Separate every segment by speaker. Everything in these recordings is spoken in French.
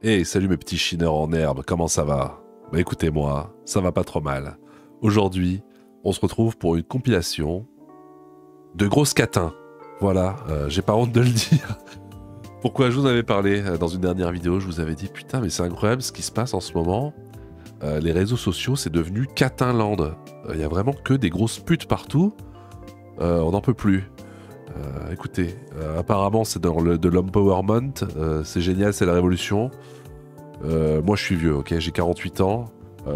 Speaker 1: Hey, salut mes petits chineurs en herbe, comment ça va? Bah écoutez-moi, ça va pas trop mal. Aujourd'hui, on se retrouve pour une compilation de grosses catins. Voilà, j'ai pas honte de le dire. Pourquoi je vous en avais parlé dans une dernière vidéo, je vous avais dit putain mais c'est incroyable ce qui se passe en ce moment. Les réseaux sociaux c'est devenu catinland. Il y a vraiment que des grosses putes partout. On n'en peut plus. Écoutez, apparemment c'est dans de l'empowerment, c'est génial, c'est la révolution. Moi je suis vieux, ok, j'ai 48 ans,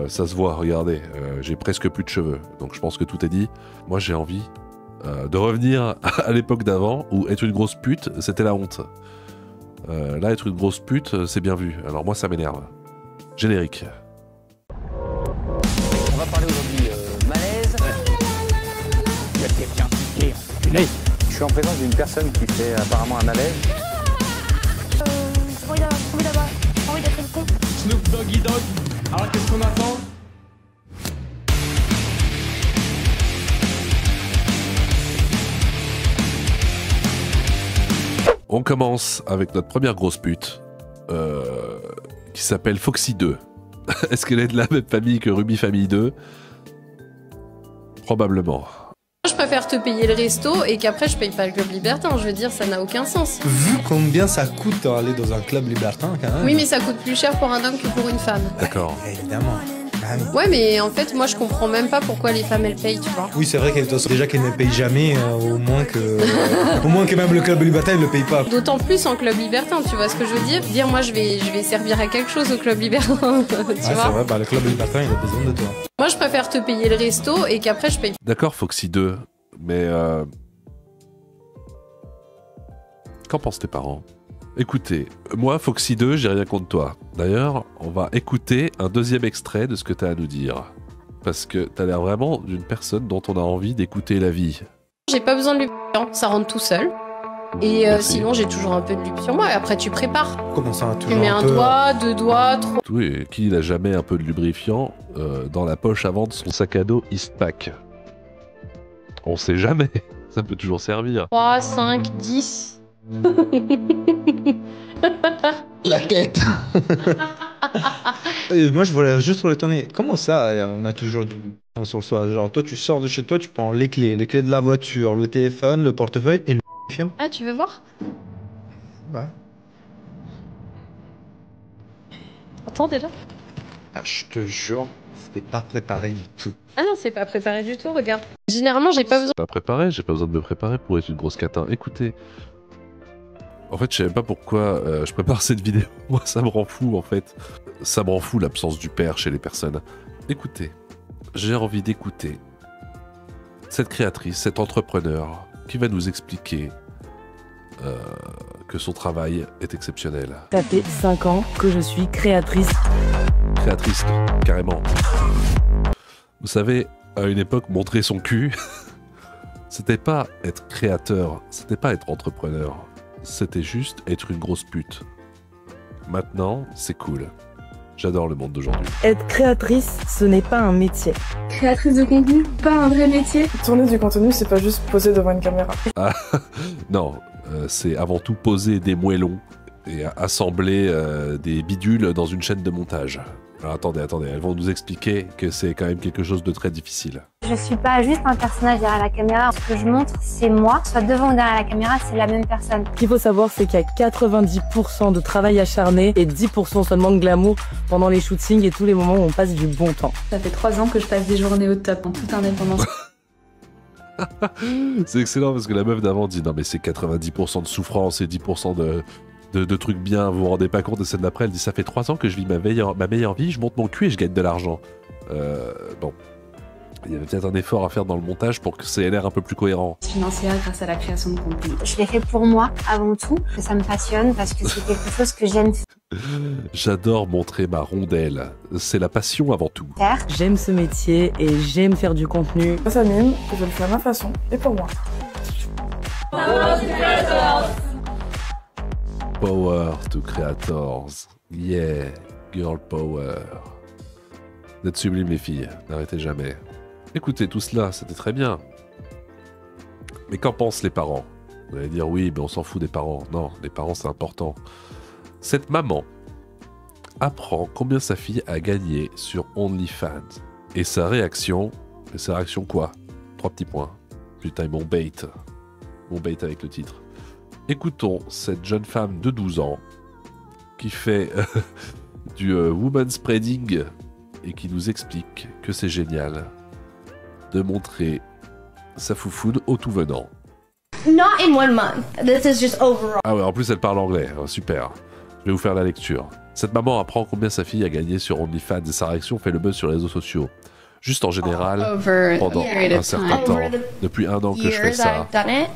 Speaker 1: ça se voit, regardez, j'ai presque plus de cheveux, donc je pense que tout est dit. Moi j'ai envie de revenir à l'époque d'avant où être une grosse pute c'était la honte. Là être une grosse pute c'est bien vu, alors moi ça m'énerve. Générique.
Speaker 2: On va parler aujourd'hui malaise. Il y a quelqu'un qui est enculé. Je suis en présence d'une personne qui fait apparemment un malaise.
Speaker 3: J'ai envie d'avoir envie d'être une con.
Speaker 4: Snoop Doggy Dogg. Alors qu'est-ce qu'on attend?
Speaker 1: On commence avec notre première grosse pute qui s'appelle Foxy 2. Est-ce qu'elle est de la même famille que Ruby Famille 2? Probablement.
Speaker 5: Je préfère te payer le resto et qu'après je paye pas le club libertin, je veux dire ça n'a aucun sens.
Speaker 6: Vu combien ça coûte aller dans un club libertin quand même.
Speaker 5: Oui mais ça coûte plus cher pour un homme que pour une femme.
Speaker 1: D'accord.
Speaker 6: Évidemment.
Speaker 5: Ouais mais en fait moi je comprends même pas pourquoi les femmes elles payent, tu vois.
Speaker 6: Oui c'est vrai qu'elle déjà qu'elle ne paye jamais, au moins que même le club libertin il le paye pas.
Speaker 5: D'autant plus en club libertin, tu vois ce que je veux dire? Dire moi je vais servir à quelque chose au club libertin, tu vois.
Speaker 6: C'est vrai, bah, le club libertin il a besoin de toi.
Speaker 5: Moi je préfère te payer le resto et qu'après je paye.
Speaker 1: D'accord Foxy 2, mais qu'en pensent tes parents? Écoutez, moi Foxy 2, j'ai rien contre toi. D'ailleurs, on va écouter un deuxième extrait de ce que t'as à nous dire. Parce que t'as l'air vraiment d'une personne dont on a envie d'écouter la vie.
Speaker 5: J'ai pas besoin de lubrifiant, ça rentre tout seul. Et
Speaker 1: Merci.
Speaker 5: sinon j'ai toujours un peu de lube sur moi et après tu prépares.
Speaker 6: Comment ça
Speaker 5: Tu
Speaker 6: toujours
Speaker 5: mets
Speaker 6: un
Speaker 5: un
Speaker 6: peu...
Speaker 5: doigt, deux doigts, trois.
Speaker 1: Oui, qui n'a jamais un peu de lubrifiant dans la poche avant de son sac à dos Eastpak? On sait jamais, ça peut toujours servir.
Speaker 5: 3, 5, 10.
Speaker 6: La tête. Et moi je voulais juste retourner. Comment ça on a toujours du temps sur soi? Genre toi tu sors de chez toi, tu prends les clés de la voiture, le téléphone, le portefeuille et le film.
Speaker 5: Ah tu veux voir?
Speaker 6: Ouais.
Speaker 5: Attends déjà.
Speaker 6: Ah, je te jure, c'était pas préparé du tout.
Speaker 5: Ah non c'est pas préparé du tout, regarde. Généralement j'ai pas besoin.
Speaker 1: Pas préparé, j'ai pas besoin de me préparer pour être une grosse catin. Écoutez, en fait, je sais même pas pourquoi je prépare cette vidéo. Moi, ça me rend fou, en fait. Ça me rend fou l'absence du père chez les personnes. Écoutez, j'ai envie d'écouter cette créatrice, cet entrepreneur, qui va nous expliquer que son travail est exceptionnel.
Speaker 7: Ça fait 5 ans que je suis créatrice.
Speaker 1: Créatrice, carrément. Vous savez, à une époque, montrer son cul, c'était pas être créateur, c'était pas être entrepreneur. C'était juste être une grosse pute. Maintenant, c'est cool. J'adore le monde d'aujourd'hui.
Speaker 7: Être créatrice, ce n'est pas un métier.
Speaker 3: Créatrice de contenu, pas un vrai métier.
Speaker 8: Tourner du contenu, c'est pas juste poser devant une caméra.
Speaker 1: Ah, non, c'est avant tout poser des moellons et assembler des bidules dans une chaîne de montage. Alors attendez, elles vont nous expliquer que c'est quand même quelque chose de très difficile.
Speaker 3: Je suis pas juste un personnage derrière la caméra. Ce que je montre, c'est moi. Soit devant ou derrière la caméra, c'est la même personne.
Speaker 7: Ce qu'il faut savoir, c'est qu'il y a 90% de travail acharné et 10% seulement de glamour pendant les shootings et tous les moments où on passe du bon temps.
Speaker 9: Ça fait 3 ans que je passe des journées au top en toute indépendance.
Speaker 1: C'est excellent parce que la meuf d'avant dit non mais c'est 90% de souffrance et 10% de trucs bien, vous vous rendez pas compte. Et celle d'après elle dit ça fait 3 ans que je vis ma meilleure vie, je monte mon cul et je gagne de l'argent. Bon, il y avait peut-être un effort à faire dans le montage pour que ça ait l'air un peu plus cohérent.
Speaker 9: Financière grâce à la création de contenu.
Speaker 3: Je l'ai fait pour moi, avant tout, que ça me passionne, parce que c'est quelque chose que j'aime
Speaker 1: J'adore montrer ma rondelle, c'est la passion avant tout.
Speaker 3: faire.
Speaker 7: J'aime ce métier et j'aime faire du contenu.
Speaker 8: Ça mime, je le fais à ma façon, et pour moi.
Speaker 1: Power to creators, yeah, girl power. Vous êtes sublimes les filles, n'arrêtez jamais. Écoutez, tout cela, c'était très bien. Mais qu'en pensent les parents? Vous allez dire oui, mais on s'en fout des parents. Non, les parents c'est important. Cette maman apprend combien sa fille a gagné sur OnlyFans. Et sa réaction quoi? 3 petits points. Putain, mon bait avec le titre. Écoutons cette jeune femme de 12 ans qui fait du woman spreading et qui nous explique que c'est génial de montrer sa foufoune au tout venant.
Speaker 10: Not in 1 month. This is just overall.
Speaker 1: Ah ouais, en plus elle parle anglais, super. Je vais vous faire la lecture. Cette maman apprend combien sa fille a gagné sur OnlyFans et sa réaction fait le buzz sur les réseaux sociaux. Juste en général, pendant un certain temps, depuis 1 an que je fais ça.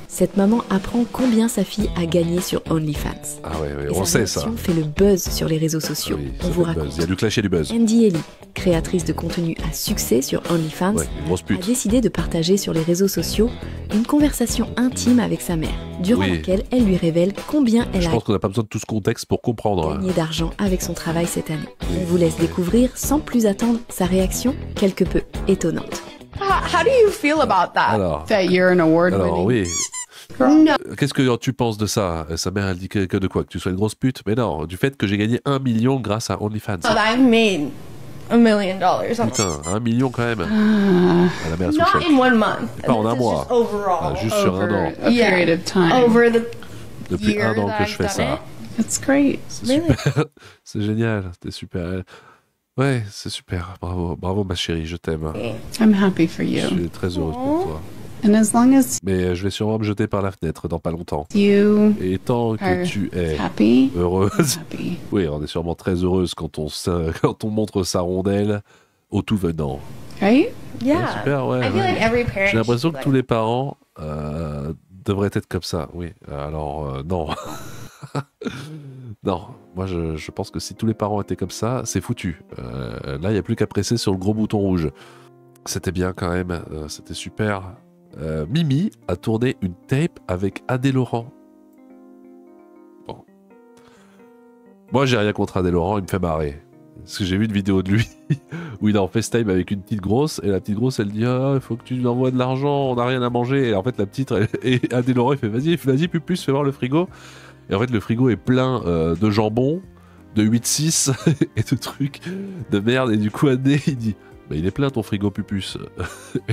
Speaker 11: Cette maman apprend combien sa fille a gagné sur OnlyFans.
Speaker 1: Ah ouais,
Speaker 11: et
Speaker 1: on sait ça.
Speaker 11: Sa réaction fait le buzz sur les réseaux sociaux.
Speaker 1: Ah oui,
Speaker 11: on vous raconte.
Speaker 1: Il y a du clash et du buzz.
Speaker 11: Andy Ellie, créatrice de contenu à succès sur OnlyFans,
Speaker 1: a
Speaker 11: décidé de partager sur les réseaux sociaux une conversation intime avec sa mère, durant laquelle elle lui révèle combien elle
Speaker 1: Je
Speaker 11: a
Speaker 1: pense qu'on n'a pas besoin de tout ce contexte pour comprendre.
Speaker 11: gagné d'argent avec son travail cette année. On vous laisse découvrir sans plus attendre sa réaction quelque peu étonnante.
Speaker 12: How do you feel about that?
Speaker 1: Alors,
Speaker 12: That you're an award-winning
Speaker 1: oui.
Speaker 12: girl?
Speaker 1: Qu'est-ce que tu penses de ça? Sa mère, elle dit que de quoi? Que tu sois une grosse pute? Mais non, du fait que j'ai gagné 1 million grâce à OnlyFans.
Speaker 10: But I made $1 million.
Speaker 1: Putain, 1 million quand même. La mère sous
Speaker 10: Not
Speaker 1: choc.
Speaker 10: in 1 month.
Speaker 1: Et pas en un mois.
Speaker 10: Overall.
Speaker 1: Juste sur un an.
Speaker 12: A period of time.
Speaker 10: Over the
Speaker 1: Depuis
Speaker 10: year
Speaker 1: 1 an
Speaker 10: that
Speaker 1: que je
Speaker 10: I've
Speaker 1: fais
Speaker 10: done
Speaker 1: ça.
Speaker 10: it.
Speaker 12: That's great.
Speaker 1: C'est super. C'est génial. C'était super. Ouais, c'est super. Bravo, bravo ma chérie, je t'aime.
Speaker 12: I'm happy for you.
Speaker 1: Je suis très heureuse pour toi.
Speaker 12: And as long as
Speaker 1: Mais je vais sûrement me jeter par la fenêtre dans pas longtemps.
Speaker 12: you
Speaker 1: Et tant que
Speaker 12: are
Speaker 1: tu es
Speaker 12: happy,
Speaker 1: heureuse.
Speaker 12: happy.
Speaker 1: Oui, on est sûrement très heureuse quand on montre sa rondelle au tout venant.
Speaker 12: Right?
Speaker 10: Yeah.
Speaker 1: Super, ouais.
Speaker 10: I feel like every parent.
Speaker 1: J'ai l'impression
Speaker 10: should
Speaker 1: que
Speaker 10: be
Speaker 1: tous les parents devraient être comme ça. Oui, alors non. Non, moi je pense que si tous les parents étaient comme ça, c'est foutu. Là, il n'y a plus qu'à presser sur le gros bouton rouge. C'était bien quand même, c'était super. Mimi a tourné une tape avec Adé Laurent. Bon. Moi, j'ai rien contre Adé Laurent, il me fait marrer. Parce que j'ai vu une vidéo de lui où il est en FaceTime avec une petite grosse, et la petite grosse elle dit ah, il faut que tu lui envoies de l'argent, on n'a rien à manger. Et en fait, la petite, et Adé Laurent il fait vas-y, Pupus, fais voir le frigo. Et en fait, le frigo est plein de jambon, de 8-6 et de trucs de merde. Et du coup, Adé il dit bah, il est plein ton frigo, Pupus.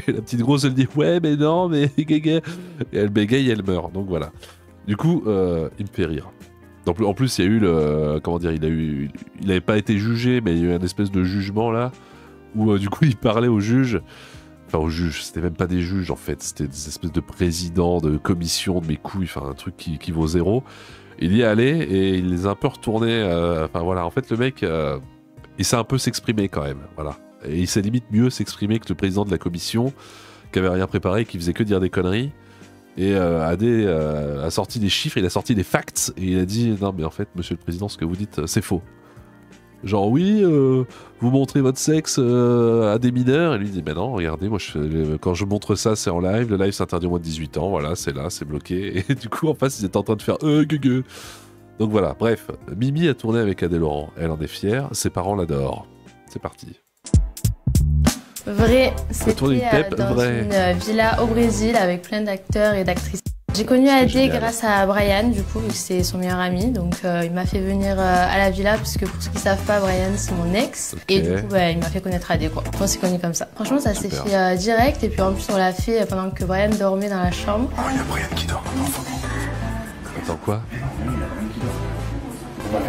Speaker 1: Et la petite grosse elle dit ouais, mais non, mais et elle bégaye et elle meurt. Donc voilà. Du coup, il me fait rire. En plus, il y a eu le. Comment dire? Il n'avait pas été jugé, mais il y a eu un espèce de jugement là, où du coup, il parlait au juge. Enfin, au juge, c'était même pas des juges en fait, c'était des espèces de présidents, de commissions, de mes couilles, enfin, un truc qui vaut zéro. Il y est allé et il les a un peu retournés. Enfin, voilà, en fait, le mec, il sait un peu s'exprimer quand même, voilà. Et il sait limite mieux s'exprimer que le président de la commission, qui avait rien préparé, qui faisait que dire des conneries. Et Adé a sorti des chiffres, il a sorti des facts, et il a dit non mais en fait monsieur le président, ce que vous dites c'est faux. Genre oui, vous montrez votre sexe à des mineurs, et lui dit mais non, regardez, moi quand je montre ça c'est en live, le live c'est interdit au moins de 18 ans, voilà, c'est là, c'est bloqué, et du coup en face ils étaient en train de faire gueux. Donc voilà, bref, Mimi a tourné avec Adé Laurent, elle en est fière, ses parents l'adorent. C'est parti.
Speaker 5: Vrai, c'était dans une villa au Brésil avec plein d'acteurs et d'actrices. J'ai connu Adé grâce à Brian, du coup, vu que c'est son meilleur ami. Donc, il m'a fait venir à la villa, puisque pour ceux qui savent pas, Brian, c'est mon ex. Okay. Et du coup, il m'a fait connaître Adé, quoi. On s'est connus comme ça. Franchement, ça s'est fait direct. Et puis, en plus, on l'a fait pendant que Brian dormait dans la chambre.
Speaker 1: Oh, il y a Brian qui dort. Attends, quoi?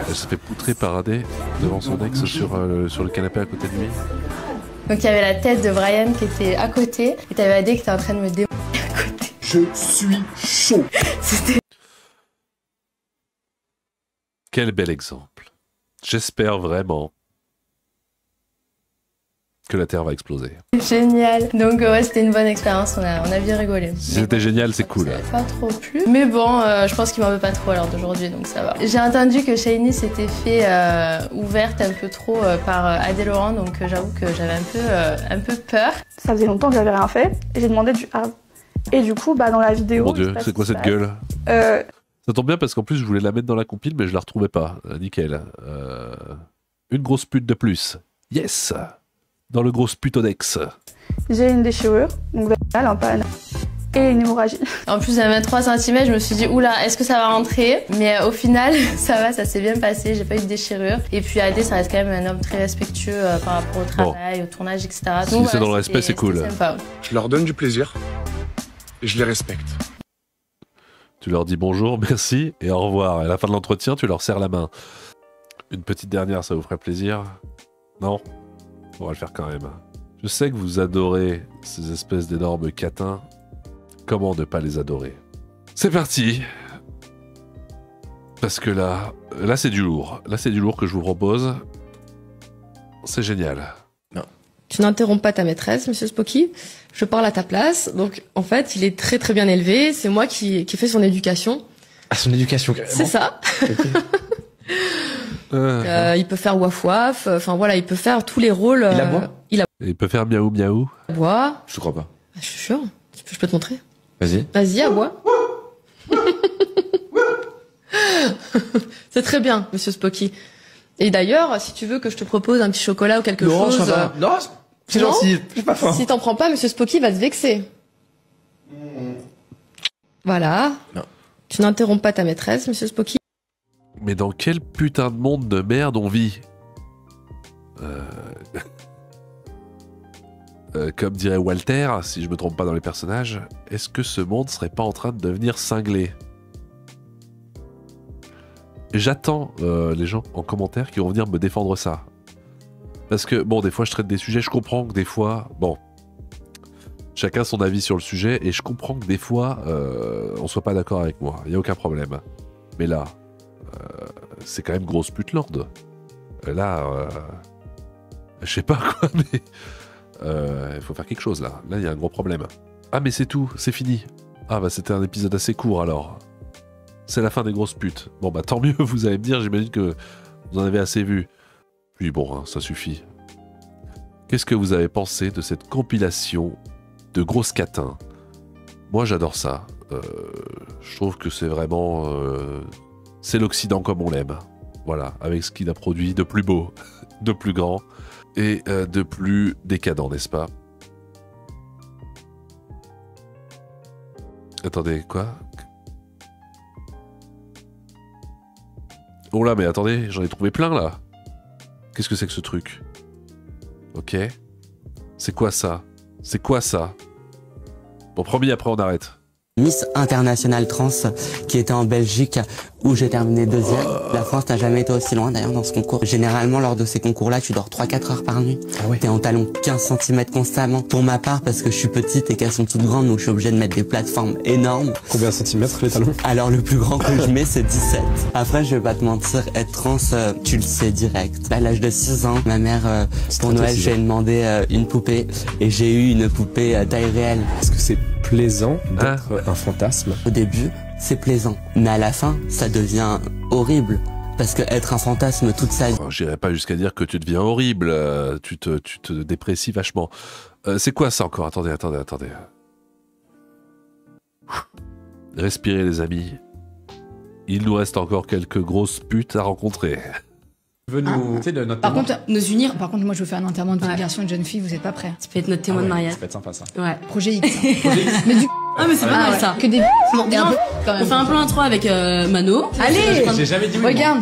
Speaker 1: Elle s'est fait poutrer par Adé devant son ex sur le canapé à côté de lui.
Speaker 5: Donc il y avait la tête de Brian qui était à côté et t'avais Adé qui était en train de me démonter à côté.
Speaker 1: Je suis chaud. Quel bel exemple. J'espère vraiment que la Terre va exploser.
Speaker 5: Génial. Donc ouais, c'était une bonne expérience, on a bien rigolé.
Speaker 1: Si c'était génial, c'est cool.
Speaker 5: Ça m'avait pas trop plu. Mais bon, je pense qu'il m'en veut pas trop à l'heure d'aujourd'hui, donc ça va. J'ai entendu que Shiny s'était fait ouverte un peu trop par Adé Laurent, donc j'avoue que j'avais un peu peur.
Speaker 8: Ça faisait longtemps que j'avais rien fait, et j'ai demandé du hard. Et du coup, dans la vidéo...
Speaker 1: Mon Dieu, c'est quoi cette gueule? Ça tombe bien parce qu'en plus, je voulais la mettre dans la compile, mais je la retrouvais pas. Nickel. Une grosse pute de plus. Yes! Dans le gros sputodex.
Speaker 8: J'ai une déchirure, donc un peu et une hémorragie.
Speaker 5: En plus, à 23 cm, je me suis dit, oula, est-ce que ça va rentrer? Mais au final, ça va, ça s'est bien passé, j'ai pas eu de déchirure. Et puis AD, ça reste quand même un homme très respectueux par rapport au travail, au tournage, etc.
Speaker 1: Donc, si c'est dans le respect, c'est cool.
Speaker 5: Sympa.
Speaker 13: Je leur donne du plaisir et je les respecte.
Speaker 1: Tu leur dis bonjour, merci et au revoir. Et à la fin de l'entretien, tu leur serres la main. Une petite dernière, ça vous ferait plaisir? Non? On va le faire quand même. Je sais que vous adorez ces espèces d'énormes catins. Comment ne pas les adorer? C'est parti! Parce que là c'est du lourd. Là c'est du lourd que je vous propose. C'est génial.
Speaker 14: Non. Tu n'interromps pas ta maîtresse, monsieur Spocky. Je parle à ta place. Donc, en fait, il est très très bien élevé. C'est moi qui fais son éducation.
Speaker 6: Ah, son éducation, carrément.
Speaker 14: C'est ça. Il peut faire waf waf. Enfin, voilà, il peut faire tous les rôles.
Speaker 6: Il aboie?
Speaker 1: Il peut faire miaou miaou?
Speaker 14: Aboie.
Speaker 6: Je te crois pas.
Speaker 14: Je suis sûr. Je peux te montrer.
Speaker 6: Vas-y.
Speaker 14: Vas-y, aboie. C'est très bien, monsieur Spocky. Et d'ailleurs, si tu veux que je te propose un petit chocolat ou quelque chose...
Speaker 6: Non, ça va. Non, c'est gentil, j'ai pas faim.
Speaker 14: Si t'en prends pas, monsieur Spocky va se vexer. Voilà.
Speaker 6: Non.
Speaker 14: Tu n'interromps pas ta maîtresse, monsieur Spocky.
Speaker 1: Mais dans quel putain de monde de merde on vit? Comme dirait Walter, si je me trompe pas dans les personnages, est-ce que ce monde serait pas en train de devenir cinglé? J'attends les gens en commentaire qui vont venir me défendre ça. Parce que, bon, des fois je traite des sujets, je comprends que des fois, bon, chacun son avis sur le sujet, et je comprends que des fois, on soit pas d'accord avec moi, il n'y a aucun problème. Mais là, c'est quand même grosse pute lord. Là, je sais pas quoi, mais il faut faire quelque chose là. Là, il y a un gros problème. Ah, mais c'est tout, c'est fini. Ah, bah c'était un épisode assez court alors. C'est la fin des grosses putes. Bon, bah tant mieux, vous allez me dire, j'imagine que vous en avez assez vu. Puis bon, hein, ça suffit. Qu'est-ce que vous avez pensé de cette compilation de grosses catins? Moi, j'adore ça. Je trouve que c'est vraiment... c'est l'Occident comme on l'aime. Voilà, avec ce qu'il a produit de plus beau, de plus grand et de plus décadent, n'est-ce pas? Attendez, quoi? Oh là, mais attendez, j'en ai trouvé plein là. Qu'est-ce que c'est que ce truc? Ok. C'est quoi ça? C'est quoi ça? Bon, promis, après on arrête.
Speaker 15: Miss International Trans qui était en Belgique où j'ai terminé deuxième. La France n'a jamais été aussi loin d'ailleurs dans ce concours. Généralement lors de ces concours-là, tu dors 3-4 heures par nuit. Ah ouais. T'es en talon 15 cm constamment. Pour ma part, parce que je suis petite et qu'elles sont toutes grandes, donc je suis obligé de mettre des plateformes énormes.
Speaker 6: Combien de centimètres les talons?
Speaker 15: Alors le plus grand que je mets c'est 17. Après je vais pas te mentir, être trans, tu le sais direct. À l'âge de 6 ans, ma mère pour Noël j'ai demandé une poupée et j'ai eu une poupée taille réelle.
Speaker 6: Est-ce que c'est plaisant d'être un fantasme?
Speaker 15: Au début, c'est plaisant, mais à la fin, ça devient horrible. Parce que être un fantasme toute sa vie...
Speaker 1: Oh, j'irai pas jusqu'à dire que tu deviens horrible, tu te déprécies vachement. C'est quoi ça encore? Attendez. Respirez les amis. Il nous reste encore quelques grosses putes à rencontrer.
Speaker 16: Par contre, nous unir. Par contre, moi, je veux faire un enterrement de vie de garçon et de jeune fille. Vous êtes pas prêts?
Speaker 14: Ça peut être notre témoin de mariage.
Speaker 6: Ça peut être sympa ça.
Speaker 14: Ouais.
Speaker 16: Projet X. Mais du.
Speaker 14: Ah, mais c'est pas mal ça.
Speaker 16: Que des.
Speaker 14: Bon,
Speaker 16: quand même.
Speaker 14: on fait un plan à 3 avec Mano.
Speaker 16: Allez.
Speaker 6: J'ai jamais dit oui.
Speaker 16: Regarde.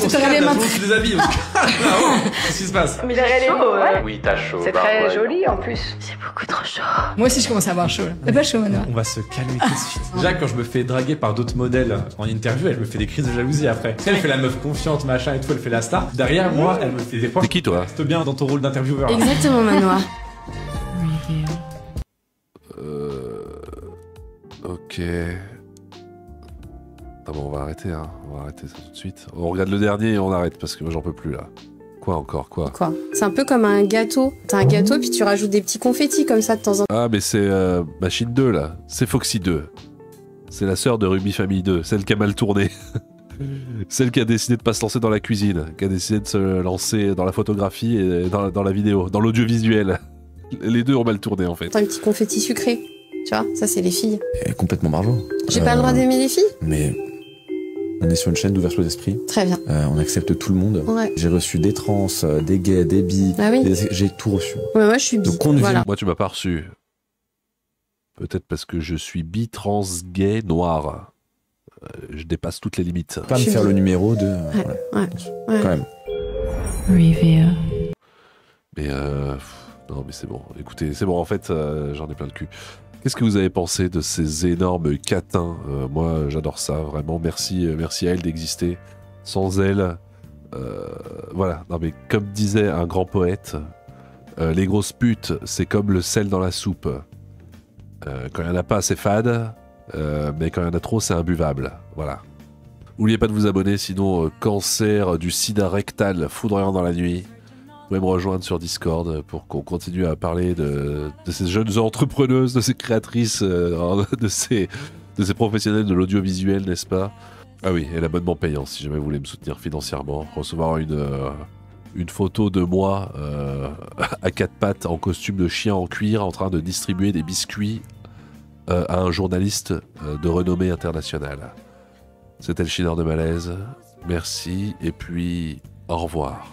Speaker 6: Tu te réveilles maintenant. Je suis des habits. Qu'est-ce qui se passe?
Speaker 2: Mais il est chaud.
Speaker 13: Oui, t'as chaud.
Speaker 2: C'est très joli en plus.
Speaker 16: C'est beaucoup trop chaud. Moi aussi, je commence à avoir chaud. T'as pas chaud, Mano?
Speaker 6: On va se calmer tout de suite. Déjà, quand je me fais draguer par d'autres modèles en interview, elle me fait des crises de jalousie après. Elle fait la meuf confiante, machin et tout, elle fait la star. Derrière, moi, elle me fait des fois.
Speaker 1: C'est qui toi?
Speaker 6: Reste bien dans ton rôle d'intervieweur.
Speaker 14: Exactement, Manoir.
Speaker 1: Ok. Ah bon, on va arrêter, hein. On va arrêter ça tout de suite. On regarde le dernier et on arrête parce que moi j'en peux plus là. Quoi encore? Quoi?
Speaker 17: C'est un peu comme un gâteau. T'as un gâteau puis tu rajoutes des petits confettis comme ça de temps en temps.
Speaker 1: Ah mais c'est Machine 2 là. C'est Foxy 2. C'est la sœur de Ruby Family 2. Celle qui a mal tourné. Celle qui a décidé de pas se lancer dans la cuisine. Qui a décidé de se lancer dans la photographie et dans la vidéo. Dans l'audiovisuel. Les deux ont mal tourné en fait.
Speaker 17: T'as un petit confetti sucré. Tu vois, ça c'est les filles.
Speaker 18: Complètement margeant.
Speaker 17: J'ai pas le droit d'aimer les filles?
Speaker 18: Mais on est sur une chaîne d'ouverture d'esprit.
Speaker 17: Très bien.
Speaker 18: On accepte tout le monde.
Speaker 17: Ouais.
Speaker 18: J'ai reçu des trans, des gays, des bi.
Speaker 17: Ah oui.
Speaker 18: J'ai tout reçu.
Speaker 17: Ouais, moi je suis bi.
Speaker 18: Donc
Speaker 17: voilà.
Speaker 1: Moi tu m'as pas reçu. Peut-être parce que je suis bi, trans, gay, noir. Je dépasse toutes les limites.
Speaker 18: Pas me faire le numéro de...
Speaker 17: Ouais.
Speaker 18: Quand même.
Speaker 1: Mais non, mais c'est bon. Écoutez, c'est bon, en fait, j'en ai plein le cul. Qu'est-ce que vous avez pensé de ces énormes catins? Moi, j'adore ça, vraiment. Merci à elle d'exister. Sans elle, voilà. Non, mais comme disait un grand poète, les grosses putes, c'est comme le sel dans la soupe. Quand il n'y en a pas, c'est fade. Mais quand il y en a trop, c'est imbuvable. Voilà. N'oubliez pas de vous abonner, sinon cancer du sida rectal foudroyant dans la nuit. Vous pouvez me rejoindre sur Discord pour qu'on continue à parler de ces jeunes entrepreneuses, de ces créatrices, de ces professionnels de l'audiovisuel, n'est-ce pas? Ah oui, et l'abonnement payant, si jamais vous voulez me soutenir financièrement. Recevoir une photo de moi à quatre pattes en costume de chien en cuir en train de distribuer des biscuits à un journaliste de renommée internationale. C'était le Chineur de Malaise. Merci et puis au revoir.